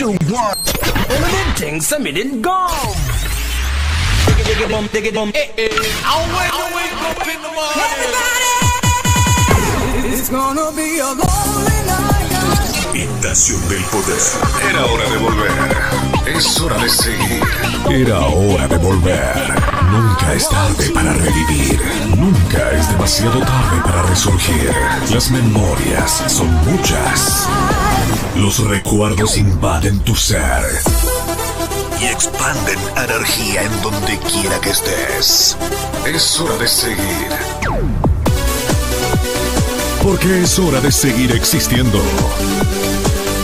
2, 1. Ting submitted gone. Dig it bum, I'll wake up in the morning. Everybody, it's gonna be a lonely night. Estación del Poder. Era hora de volver. Es hora de seguir. Era hora de volver. Nunca es tarde para revivir. Nunca es demasiado tarde para resurgir. Las memorias son muchas. Los recuerdos invaden tu ser y expanden energía en donde quiera que estés. Es hora de seguir. Porque es hora de seguir existiendo.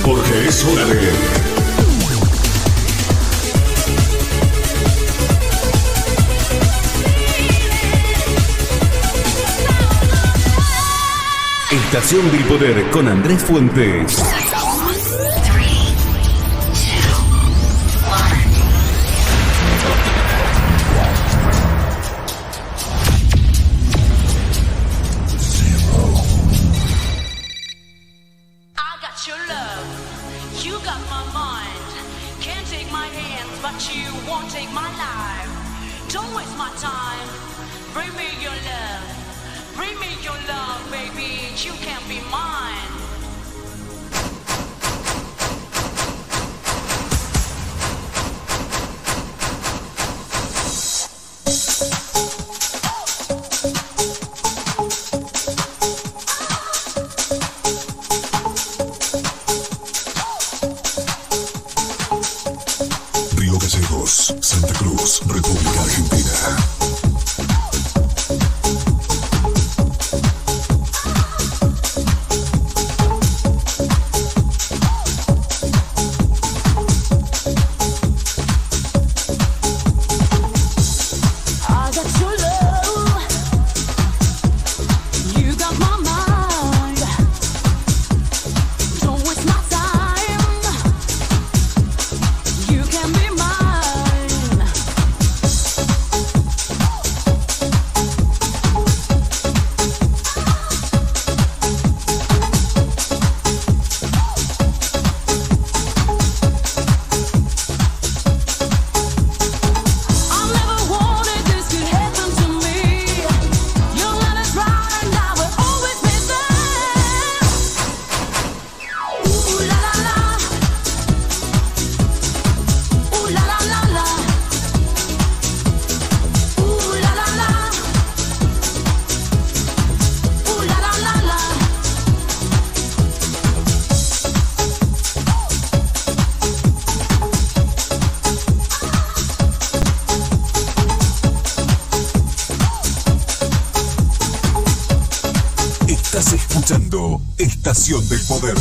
Porque es hora de... Estación del Poder con Andrés Fuentes. Santa Cruz, República Argentina. Estás escuchando Estación del Poder.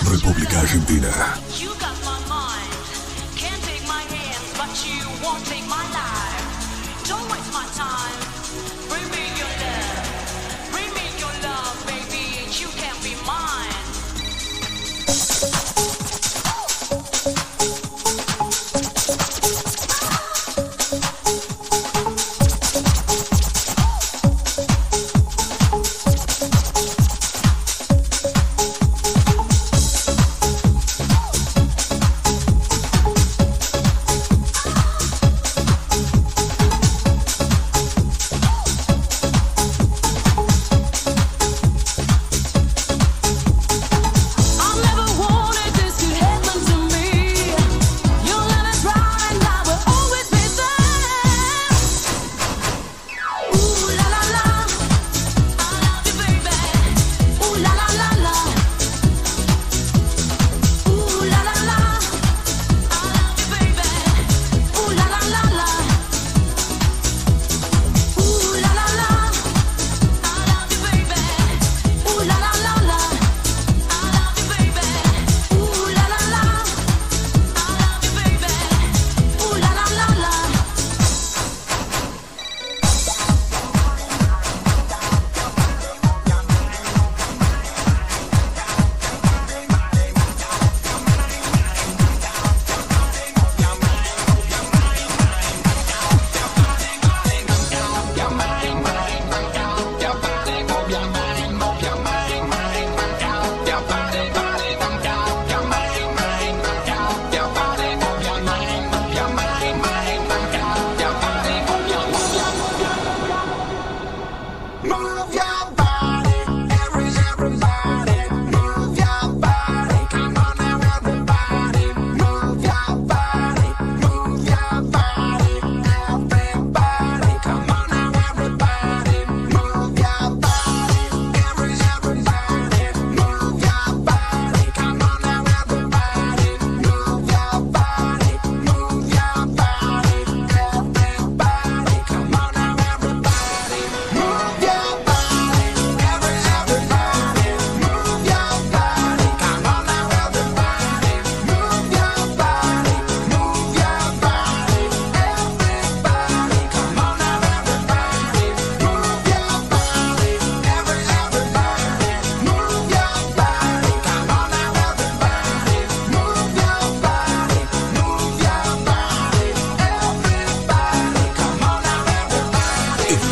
República Argentina. You got my mind, can't take my hands, but you won't take my life. Don't waste my time, bring me your love, baby, you can be mine.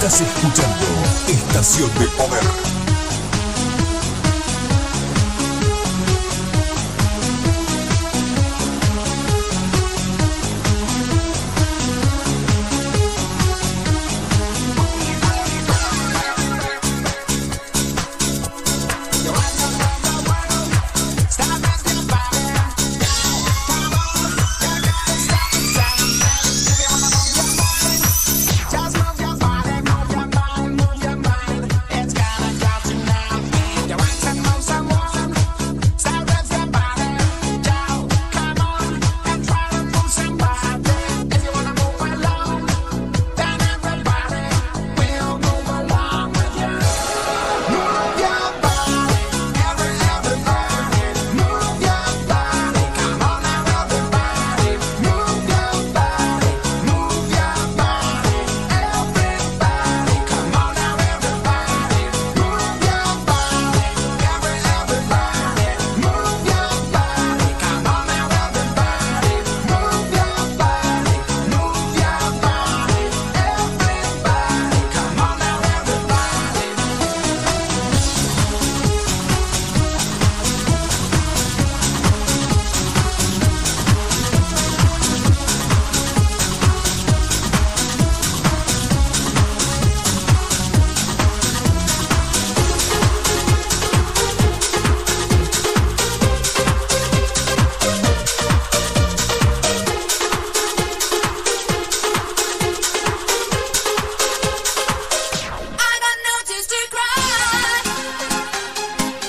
Estás escuchando Estación de Poder.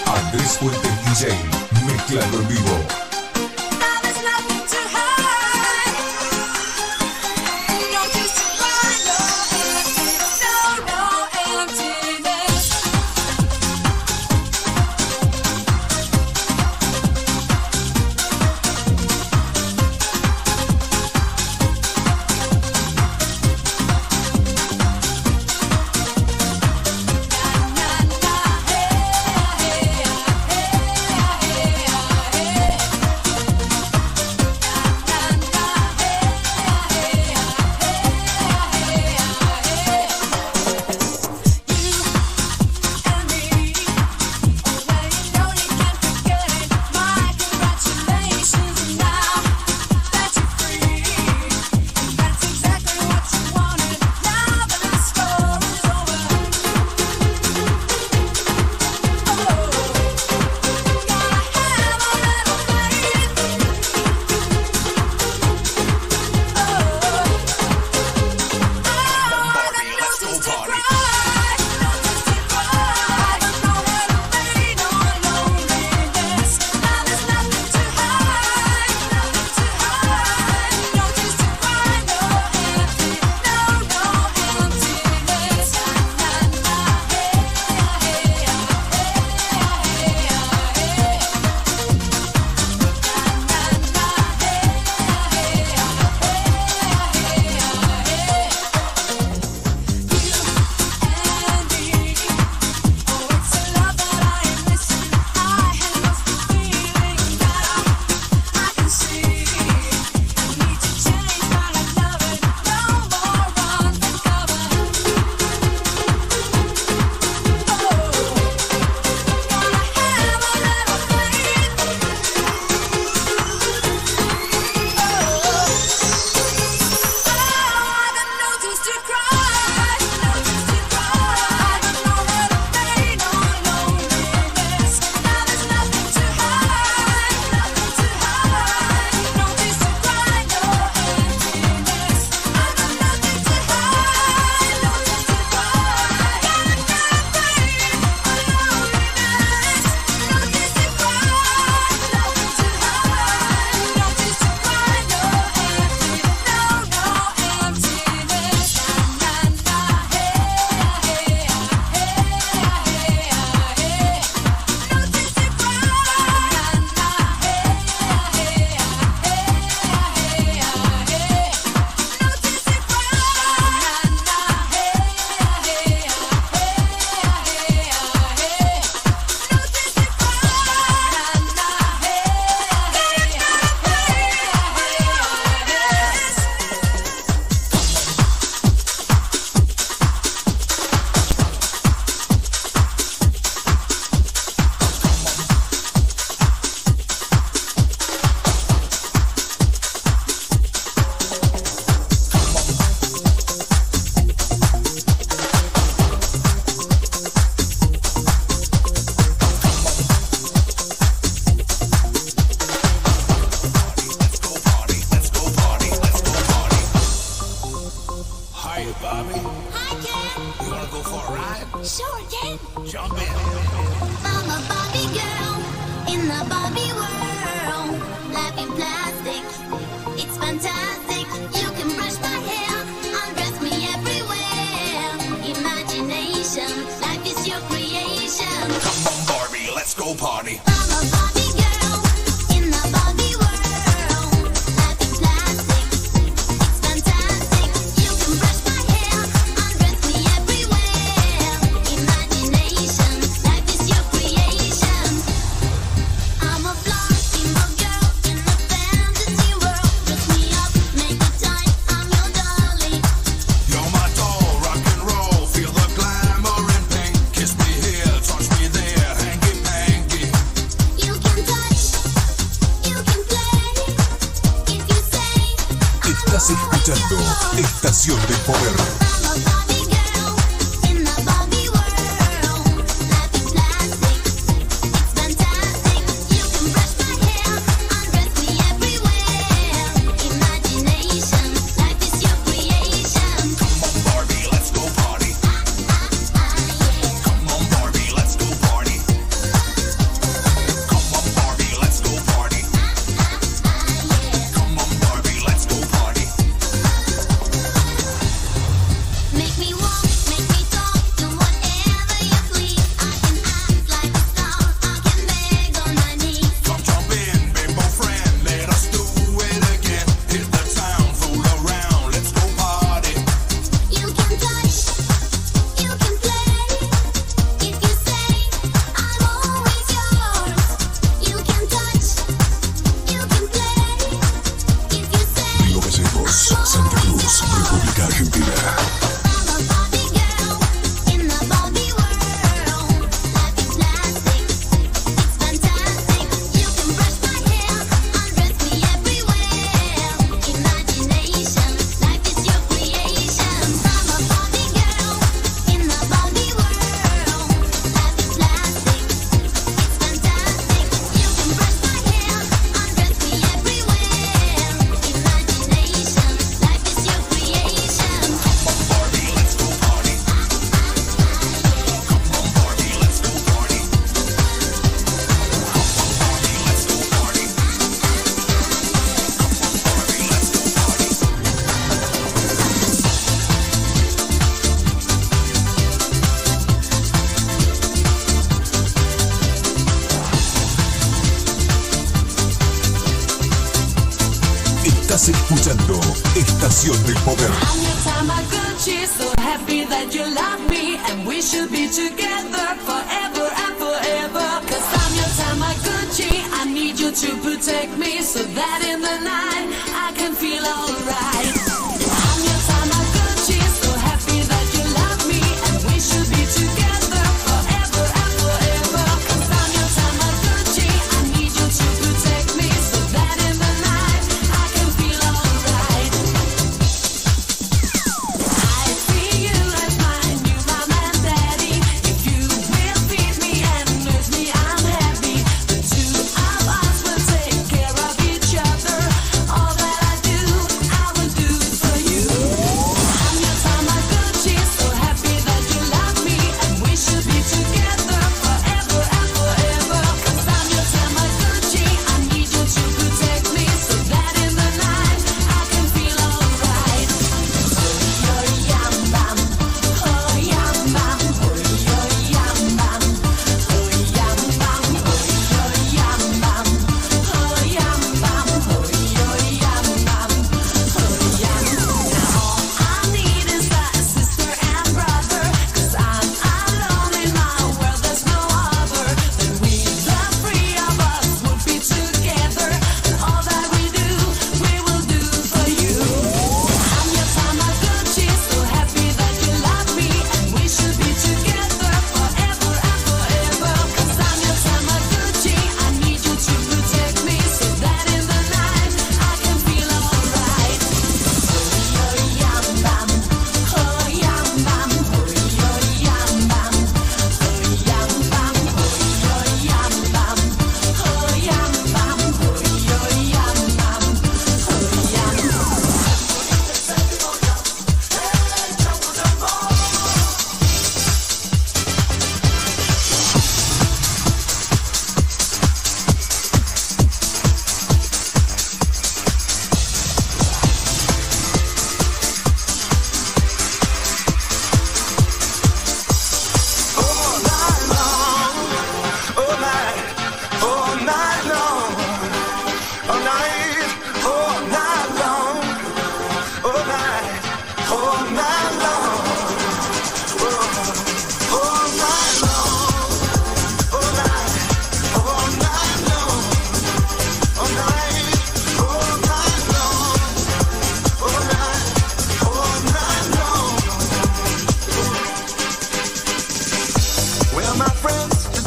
Andrés Fuentes DJ, mezclando en vivo. I'm a Barbie girl in the Barbie world. Life in plastic, it's fantastic. You can brush my hair, undress me everywhere. Imagination, life is your creation. Come on, Barbie, let's go party. I'm a Barbie girl in the Barbie world. Life is plastic, it's fantastic. You can brush my hair, undress me everywhere. Imagination, life is your creation. I'm a blonde single girl in a fantasy world. Dress me up, make it tight, I'm your dolly. You're my doll, rock and roll, feel the glamour and pink. Kiss me here, touch me there, hanky panky. You can touch, you can play. If you say Estás escuchando Estación del Poder. I'm a Barbie girl in the Barbie world. Life is plastic, it's fantastic. You can brush my hair, undress me everywhere. Imagination, life is your creation. Come on, Barbie, let's go party. Come on, Barbie, let's go party. Come on, Barbie, let's go party. Come on, Barbie, let's go party. Make me walk, make me talk, do whatever you please. I can act like a star, I can beg on my knees. Come jump in, bimbo friend, let us do it again. Hit the town, fool around, let's go party. You can touch, you can play. If you say I'm always yours. You can touch, you can play. If you say Río Gallegos, Santa Cruz, República Argentina. I'm a Barbie girl in the Barbie world. Life is plastic, it's fantastic. You can brush my hair, undress me everywhere. Imagination, life is your creation. I'm a Barbie girl in the Barbie world. Life is plastic, it's fantastic. You can brush my hair, undress me everywhere. Imagination, life is your creation. Come on, Barbie, let's go party. Come on, Barbie, let's go party. Come on, Barbie, let's go party. Come on, Barbie, let's go party. Estás escuchando Estación del Poder. I'm your Tamagotchi, so happy that you love me, and we should be together forever and forever. 'Cause I'm your Tamagotchi, I need you to protect me, so that in the night I can feel alright. I'm your Tamagotchi, so happy that you love me, and we should be together forever and forever. 'Cause I'm your Tamagotchi, I need you to protect me, so that in the night I can feel alright. I see you as my new mom and daddy. If you will feed me and nurse me, I'm happy. The two of us will take care of each other all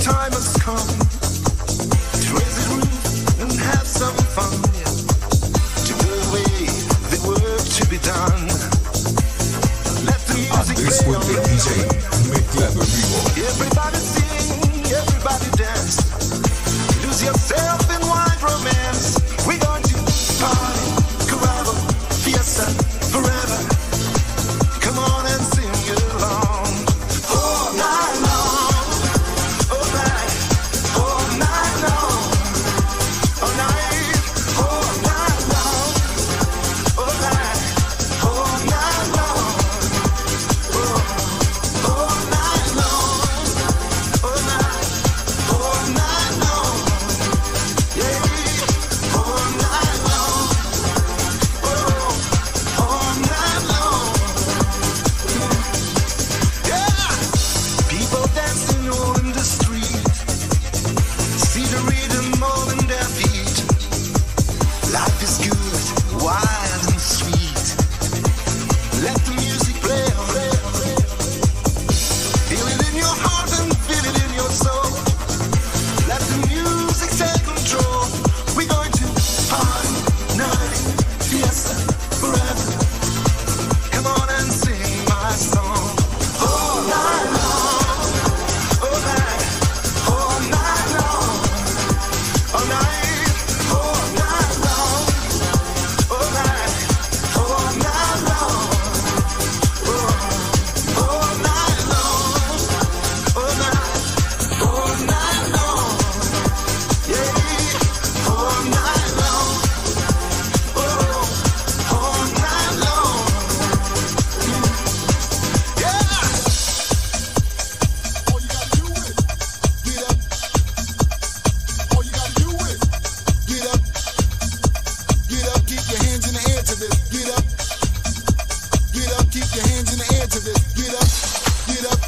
time has come to raise the roof and have some fun. To put away the work to be done. Let the music Andrés play on. Fuente DJ, mezclando en vivo. Everybody sing, everybody dance. Lose yourself in wild romance. We're going to party, carnival, fiesta, forever. Come on and sing along. All night long, all night long, all night, all night long, all night, all night long, all night long, all night, all night long, yeah, all night long, all night long. Yeah, people dancing all in the street, see the rhythm all in their feet. Life is good, wild and sweet. Let the music play on. Feel it in your heart and feel it in your soul. Let the music take control. We're going to party, night, fiesta, forever. Come on and sing my song. All night long, all night, all night long, all night, all night long, all night, all night long, all night long, all night, all night long, yeah, all night long, all night long. Yeah. All you gotta do is get up. All you gotta do is get up. Get up, keep your hands in the air to this. Get up. Get up, keep your hands in the air to this. Get up. Get up.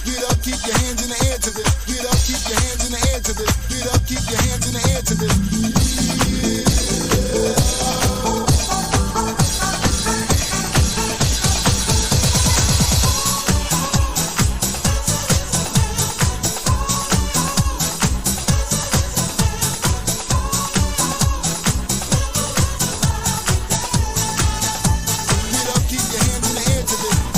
Get up, keep your hands in the air to this. Get up, keep your hands in the air to this. Get up, keep your hands in the air to this. Get up, keep your hands in the air to this. Get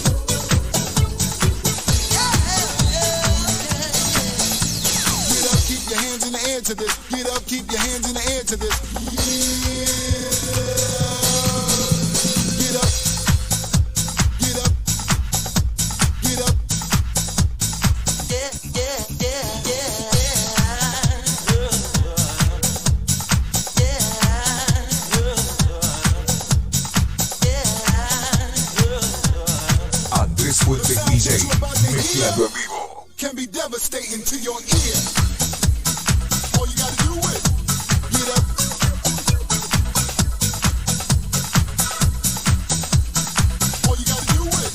up, keep your hands in the air to this. Get up, keep your hands in the air to this. Get up, keep your hands in the air to this. Get up. Get up. Get up. Andrés Fuente DJ, mezclando en vivo. Can be devastating to your ear. All you gotta do is get up. All you gotta do is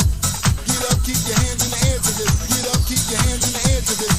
get up, keep your hands in the air to this. Get up, keep your hands in the air to this.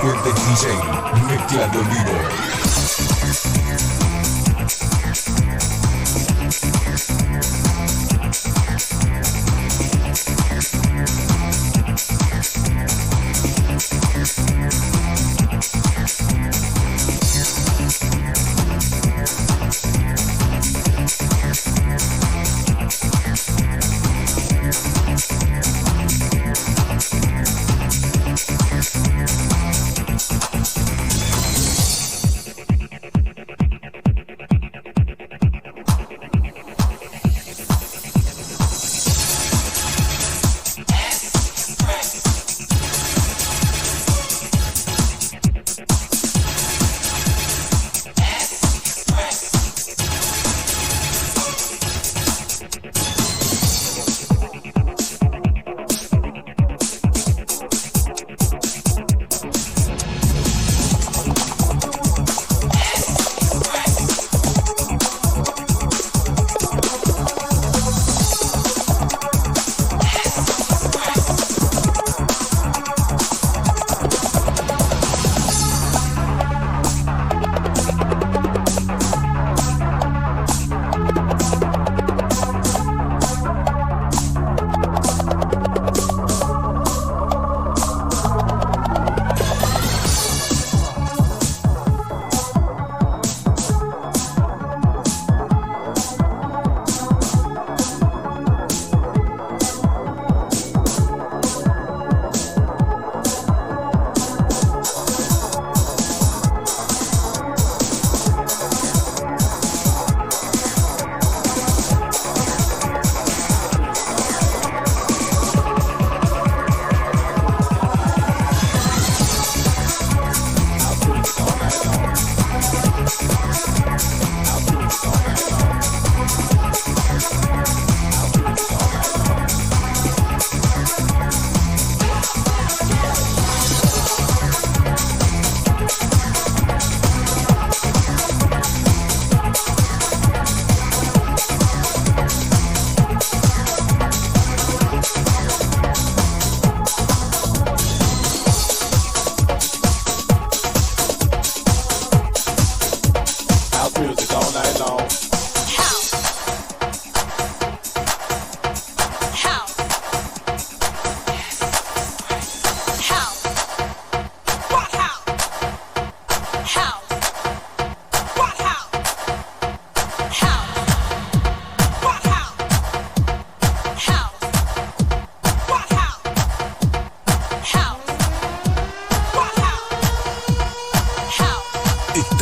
Suerte DJ, mezclando en vivo.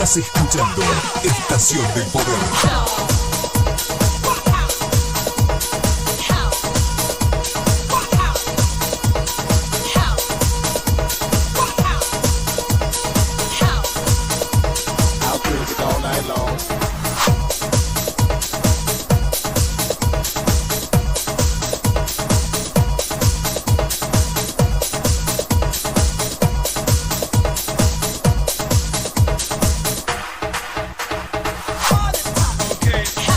Estás escuchando Estación del Poder. Okay.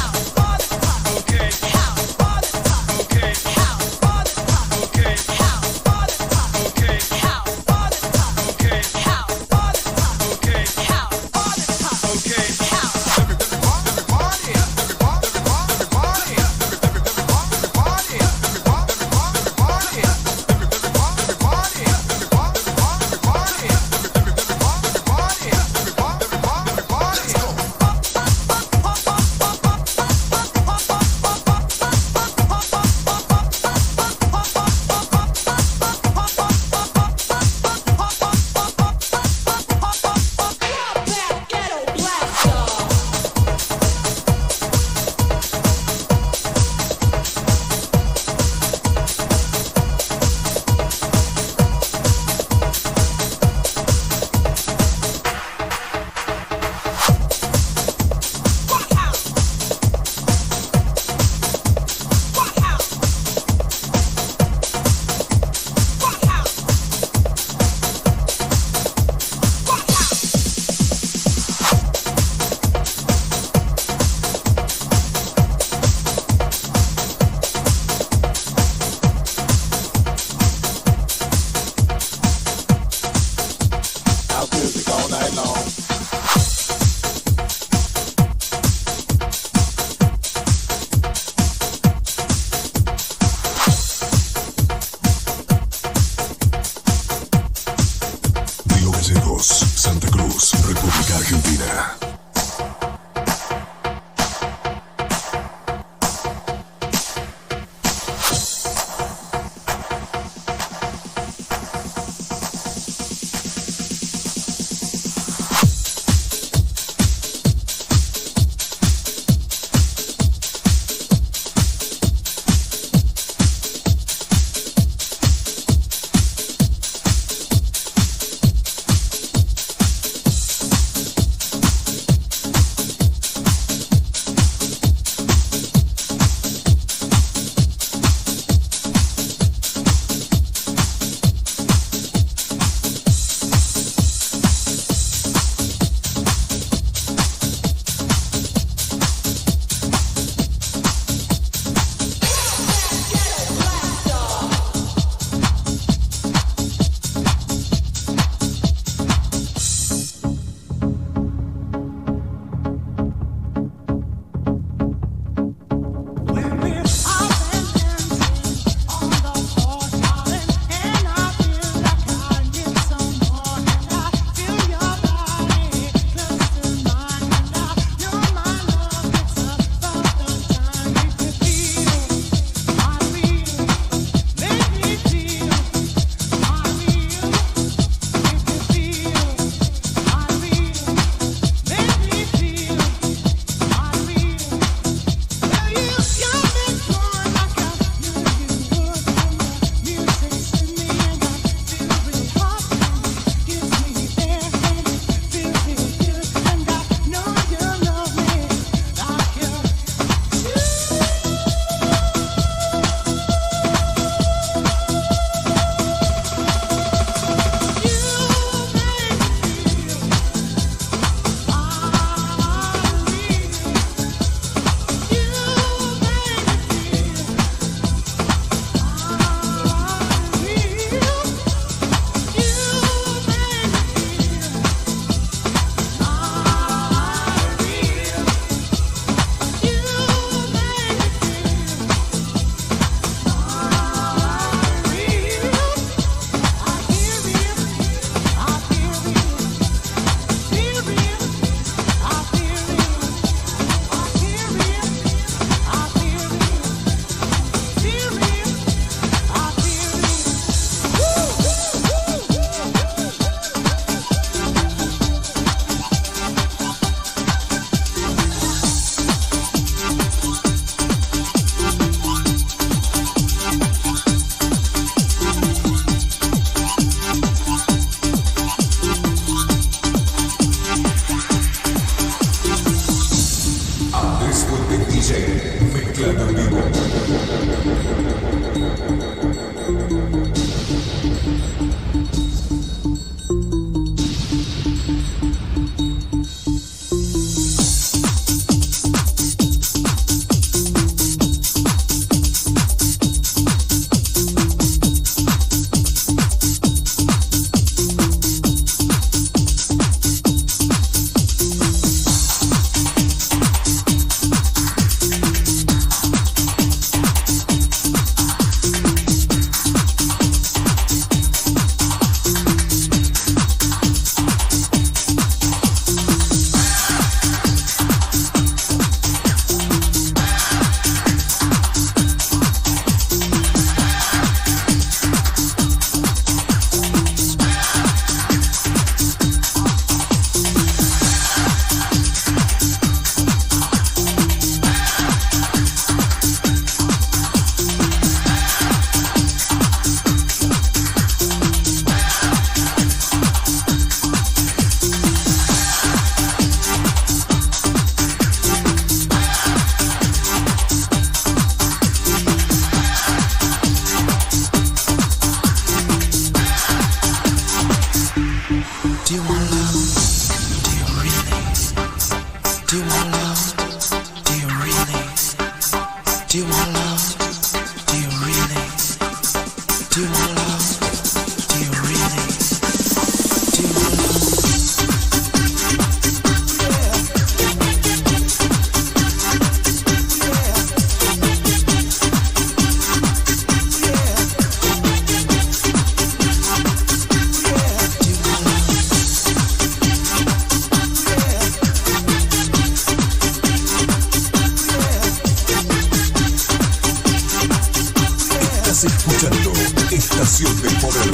Estación del Poder.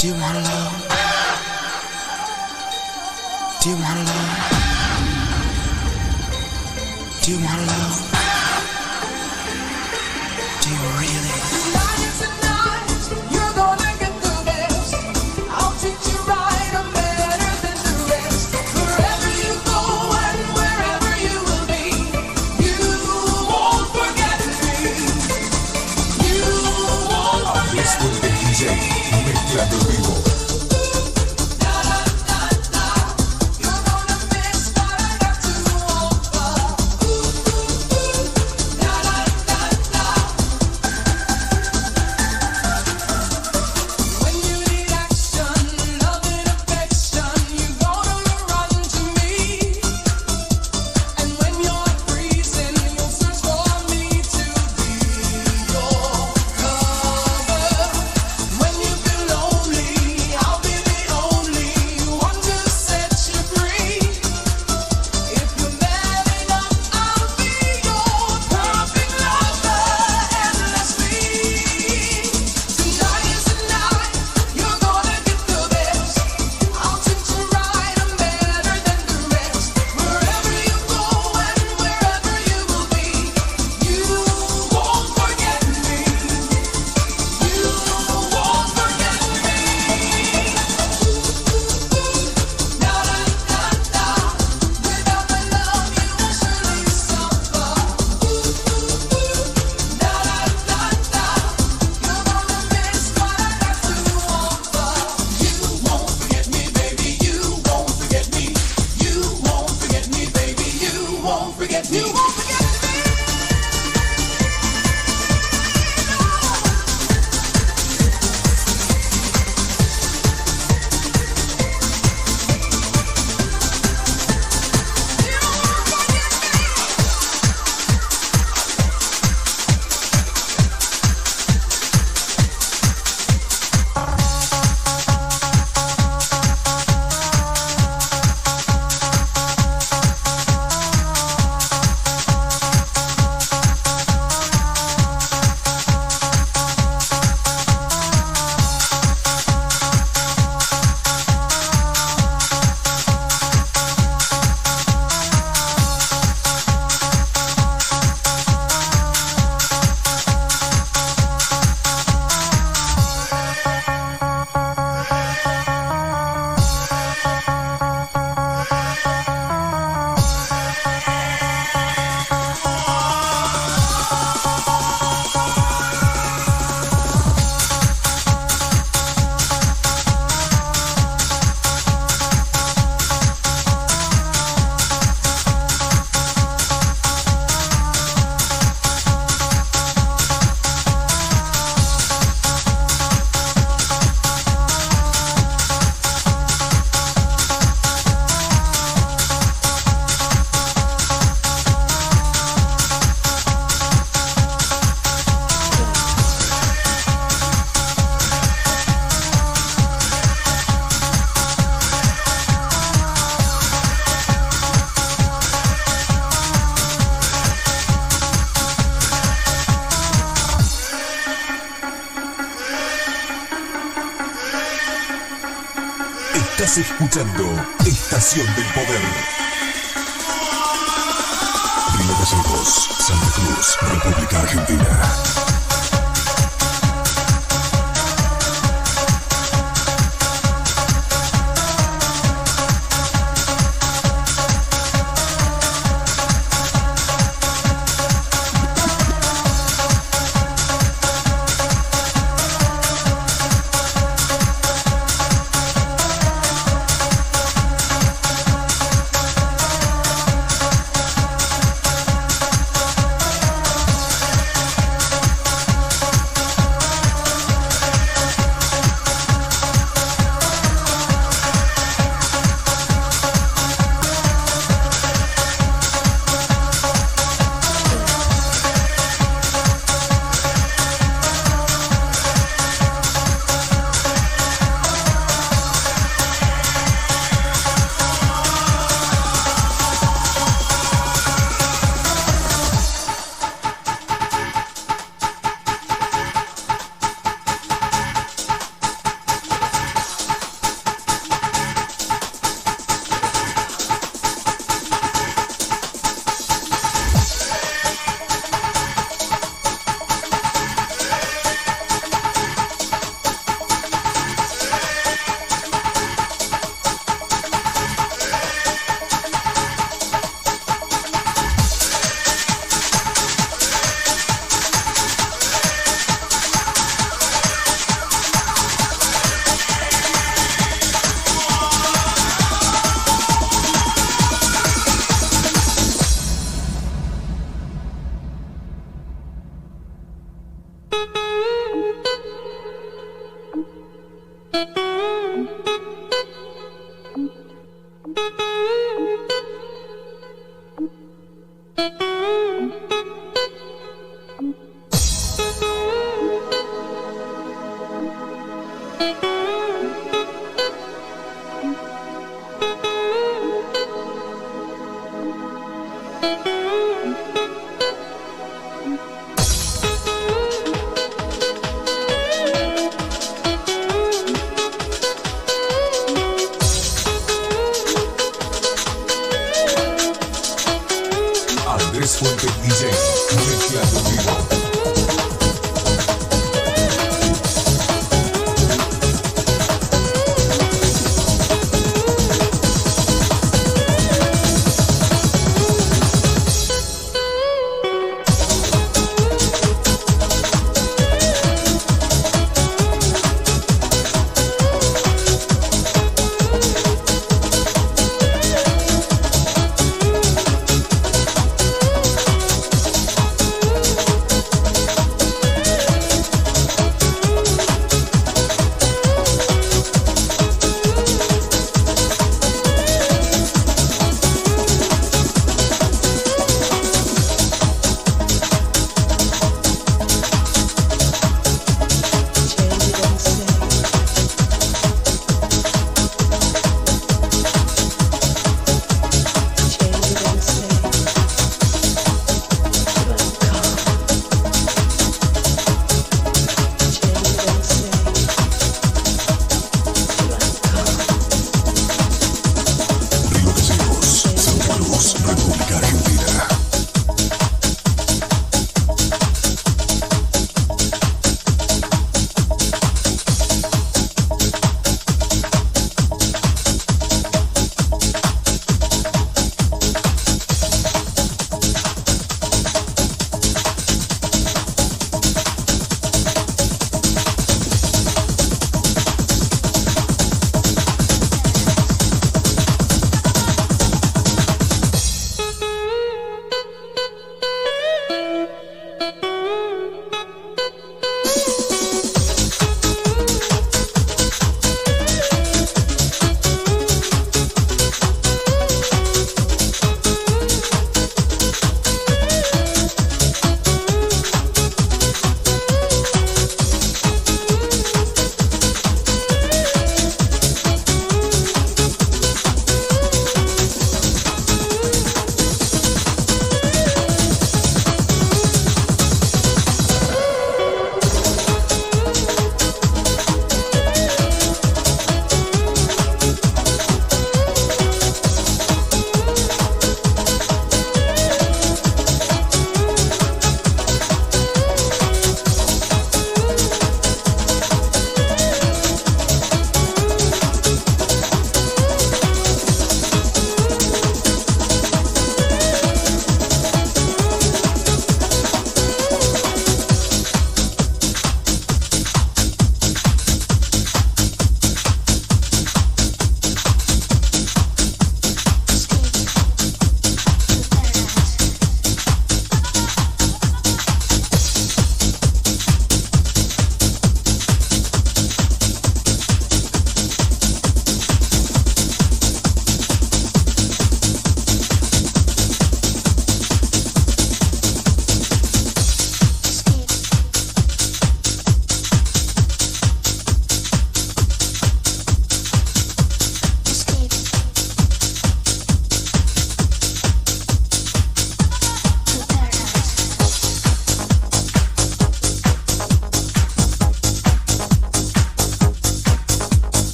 Do you want love? Do you want love? Do you want love? Do you really? You're gonna get the best. I'll treat you right, I'm better than the rest. Wherever you go and wherever you will be, you won't forget me. You won't forget me. Después del DJ, mezclando en vivo. You're gonna miss what I got to offer. When you need action, love and affection, you're gonna run to me. And when you're freezing, you'll search for me to be your cover. When you feel lonely, I'll be the only one to set you free. If you're mad enough, I'll be your perfect lover endlessly. Tonight is the night, you're gonna get the best. I'll treat you right, I'm better than the rest. Wherever you go and wherever you will be, you won't forget me. You won't forget me. Without my love, you will surely suffer. You're gonna miss what I got to offer. You won't forget me, baby. You won't forget me. You won't forget me, baby. You won't forget me. You won't forget me. Estás escuchando Estación del Poder. Río de Gallegos, Santa Cruz, República Argentina. Andrés Fuentes DJ, mezclando vivo.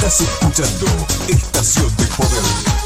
Estás escuchando Estación de Poder.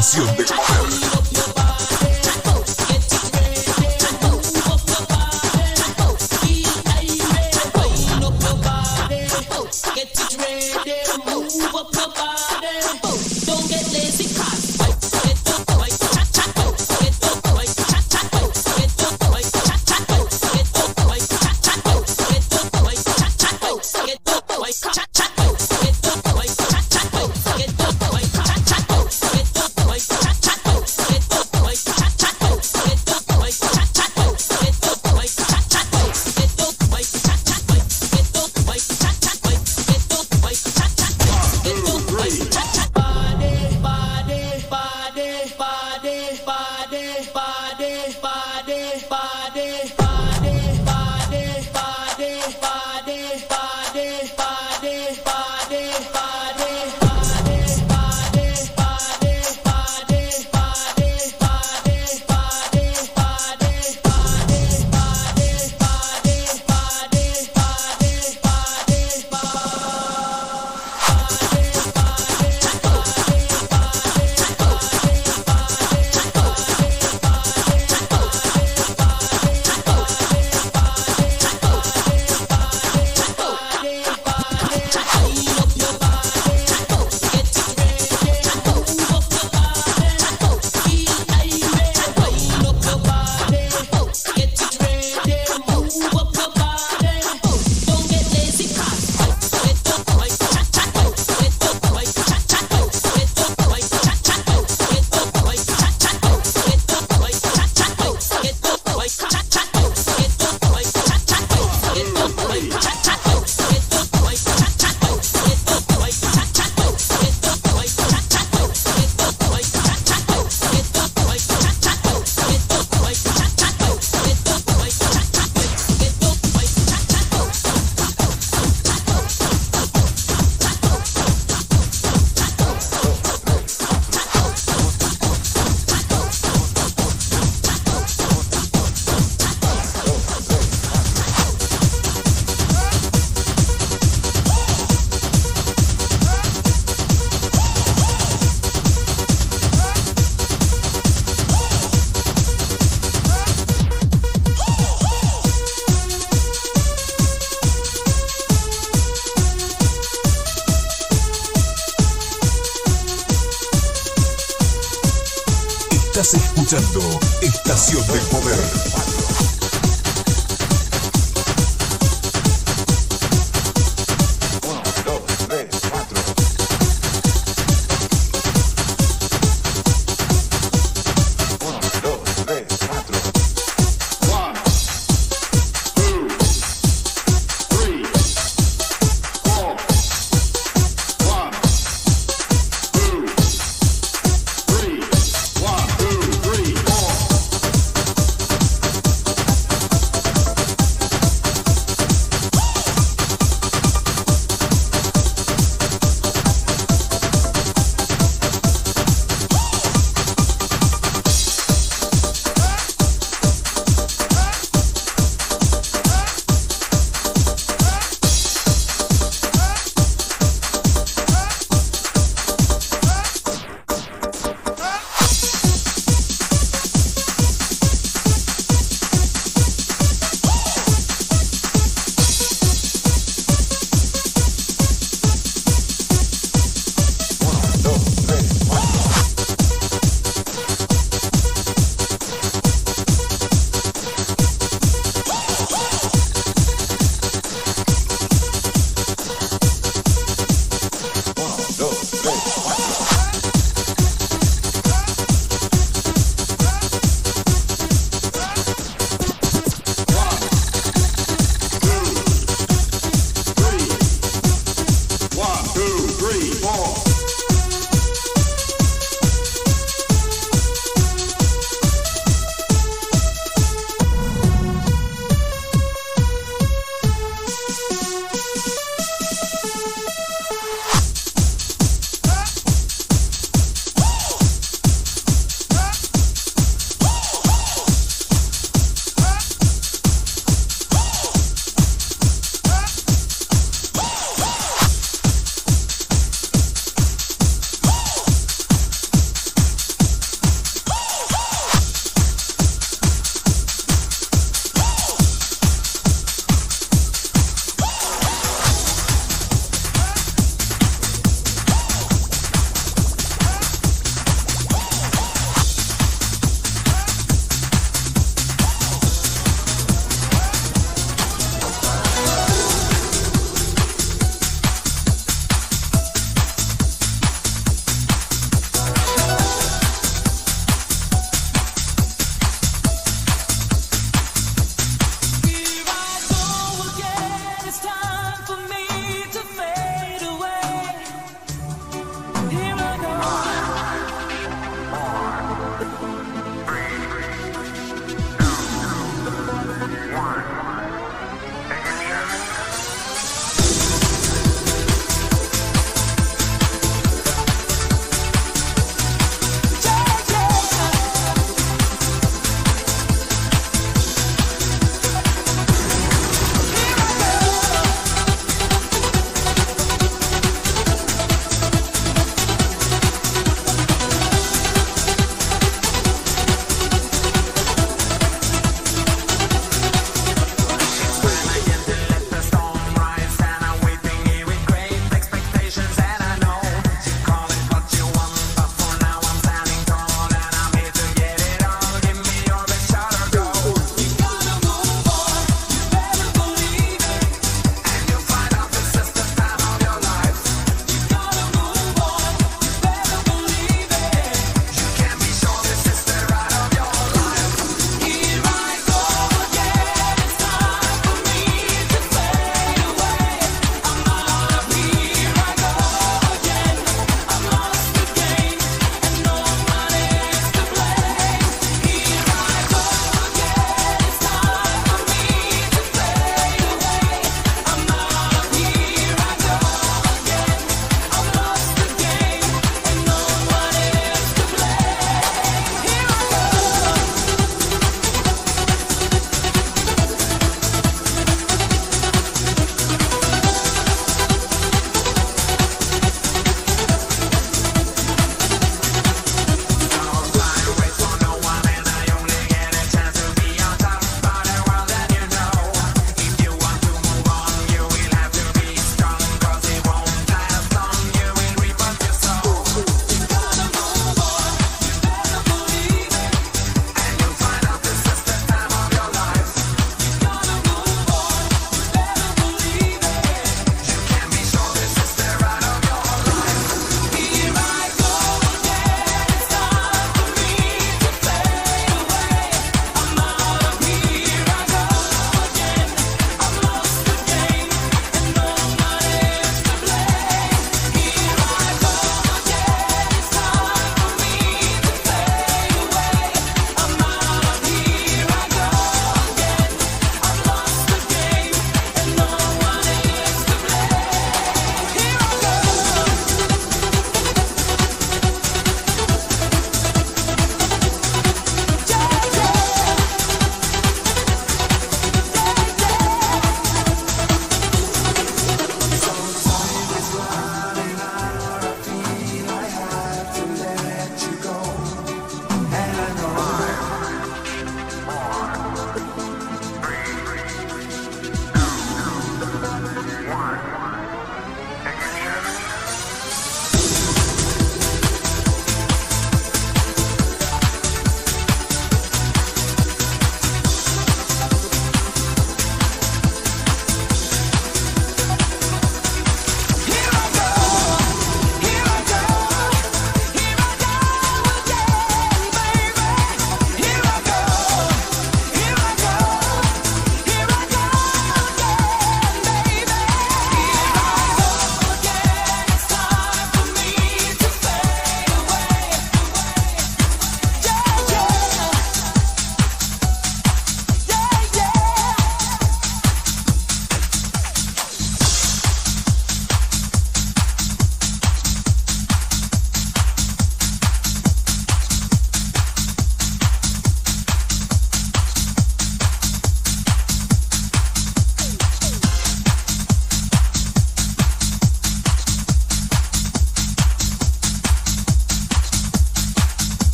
Estación de poder. Estás escuchando Estación del Poder.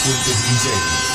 Fuentes DJ.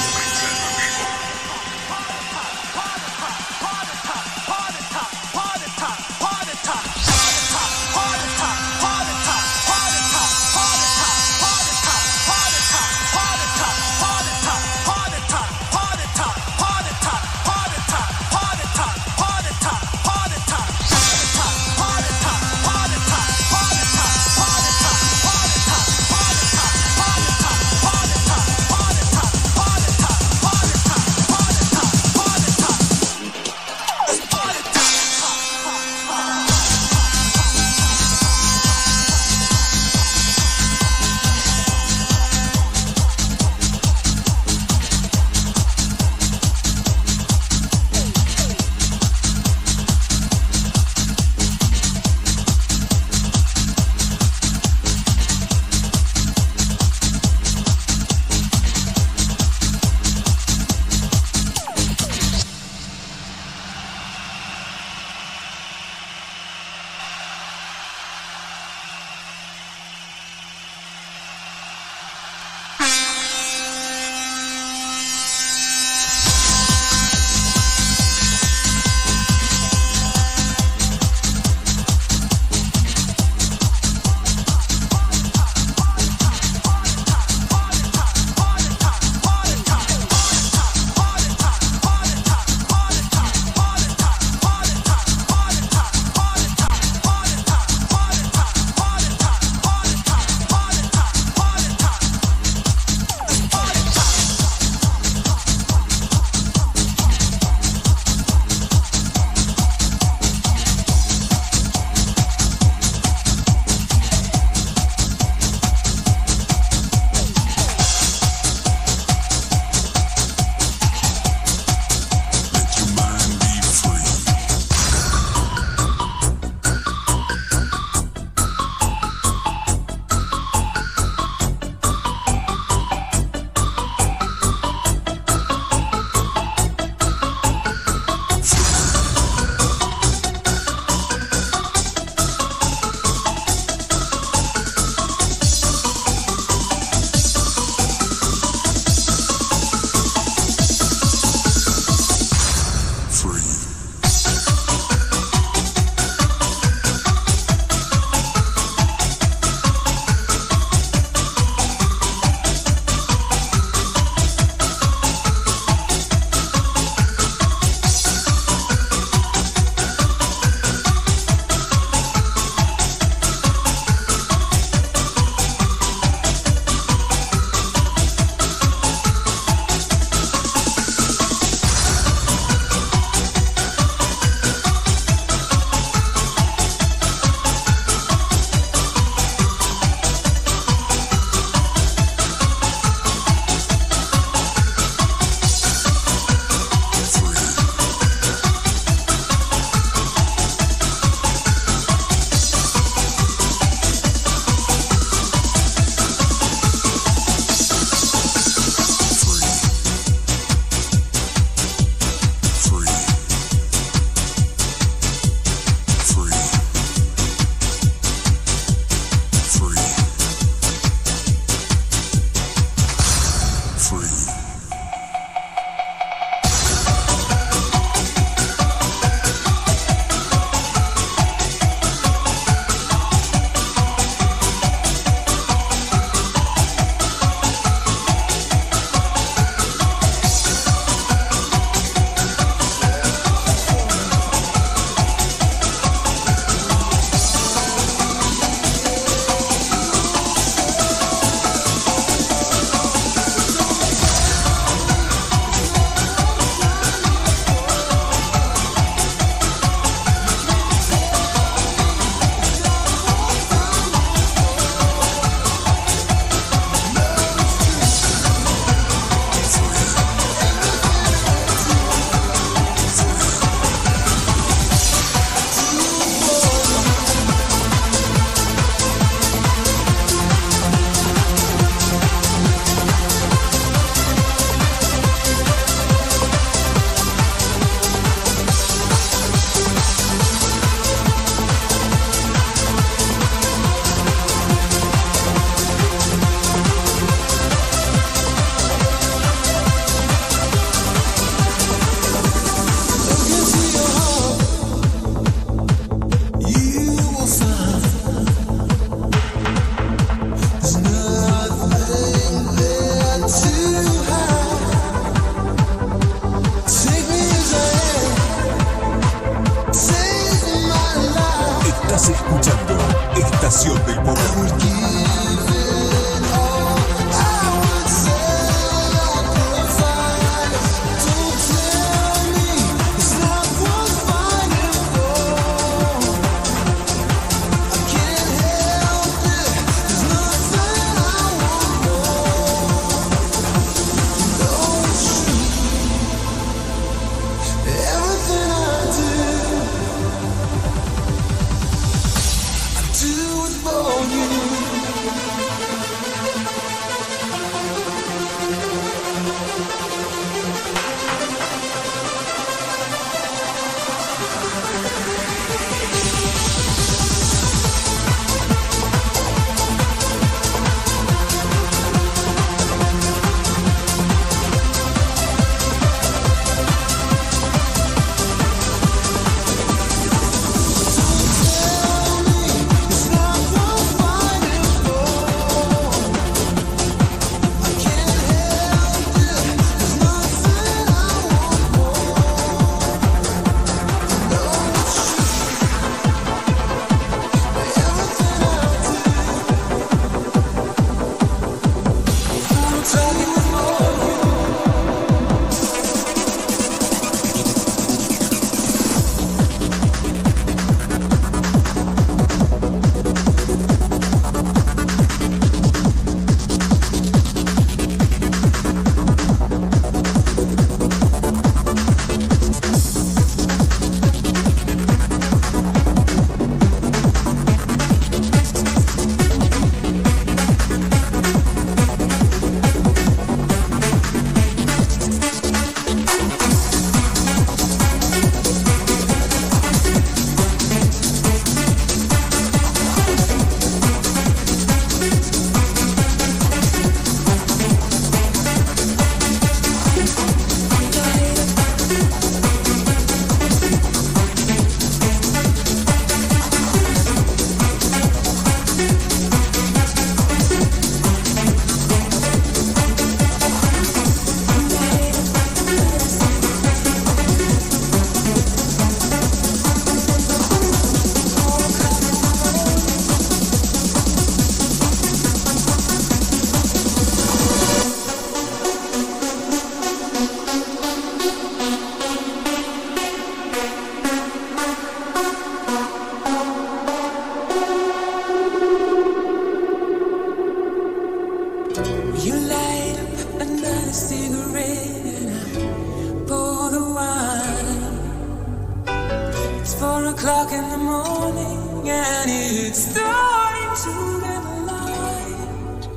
o'clock in the morning and it's starting to get light.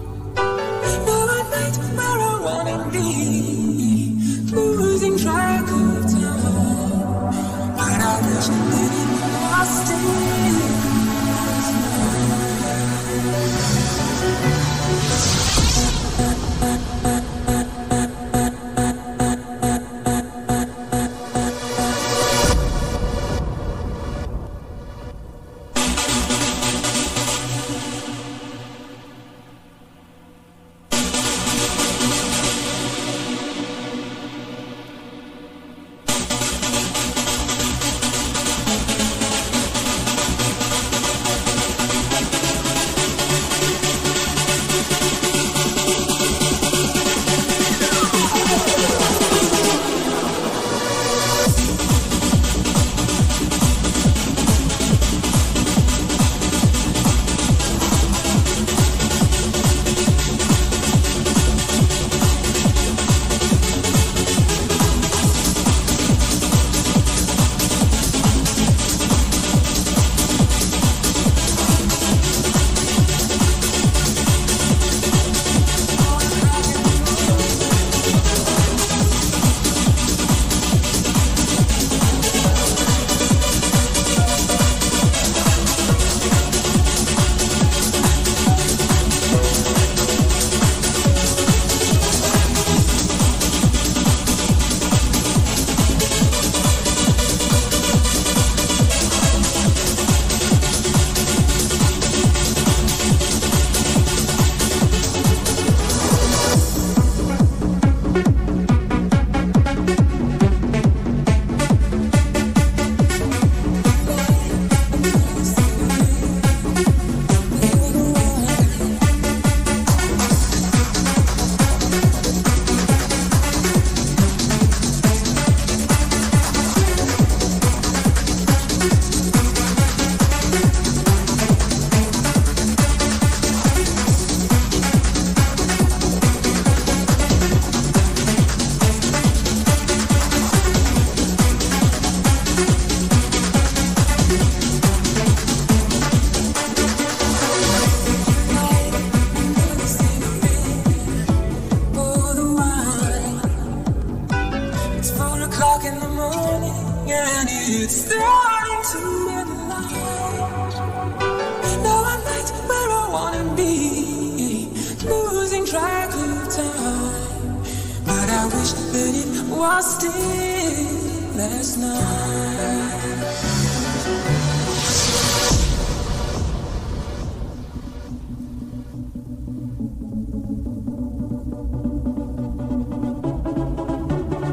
Now I'm right where I wanna be, losing track of time. But I wish that it was still.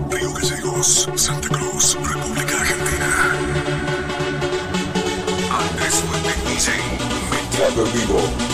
Río Gallegos, Santa Cruz, República Argentina. Andrés Fuentes DJ, mezclado en vivo.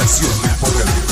estación del poder.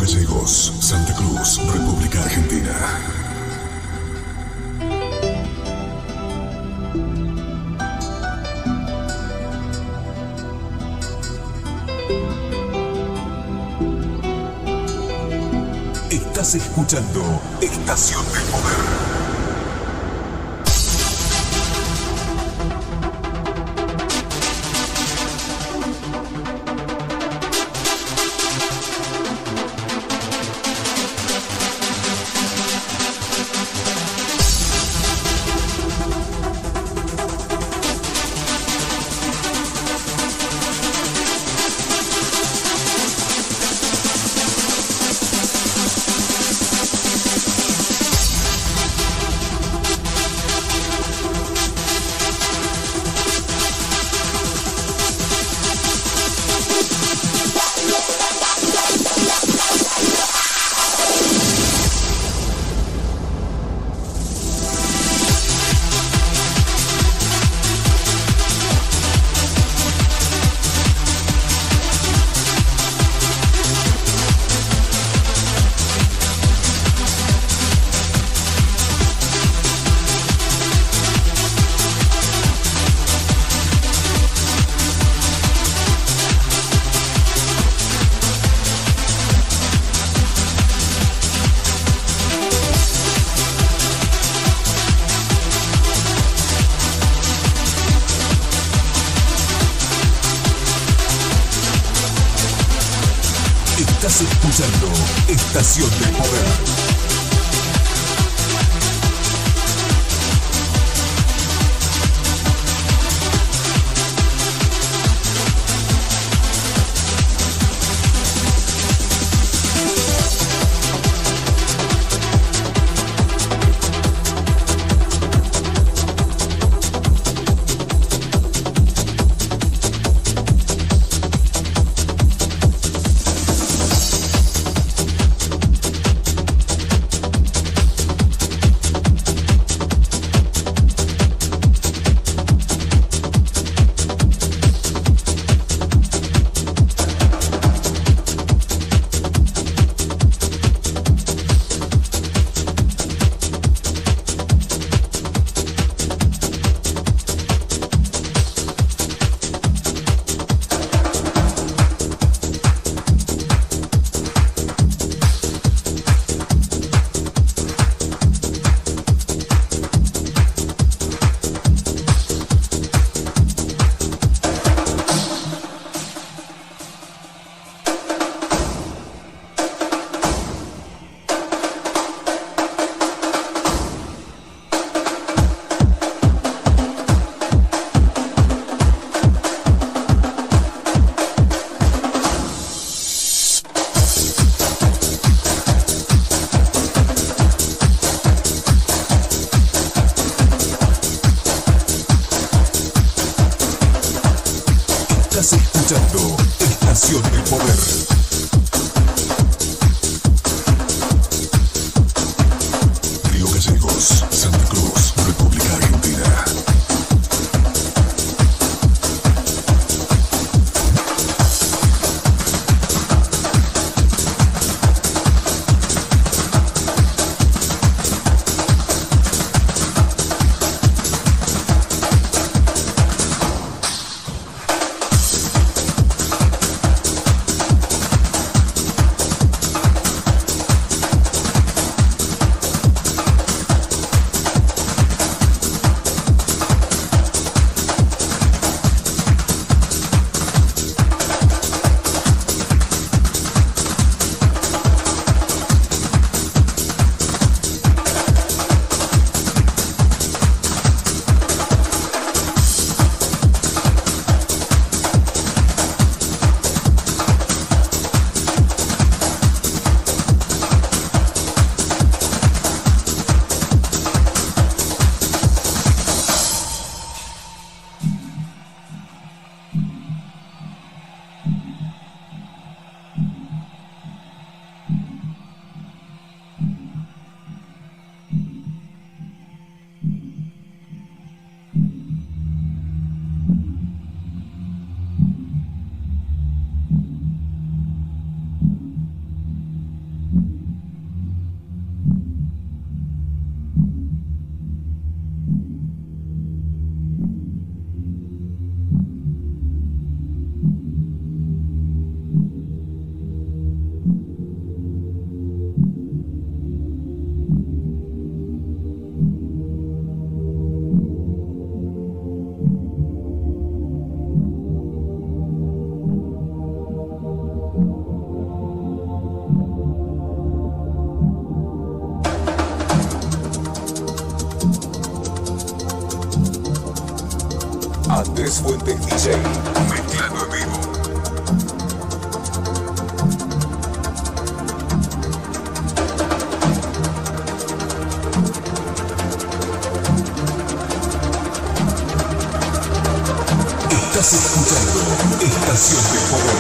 Gallegos, Santa Cruz, República Argentina. Estás escuchando Estación del Poder. Estás escuchando Estación del Poder. Andrés Fuentes DJ, mezclando en vivo. Estás escuchando Estación de Poder.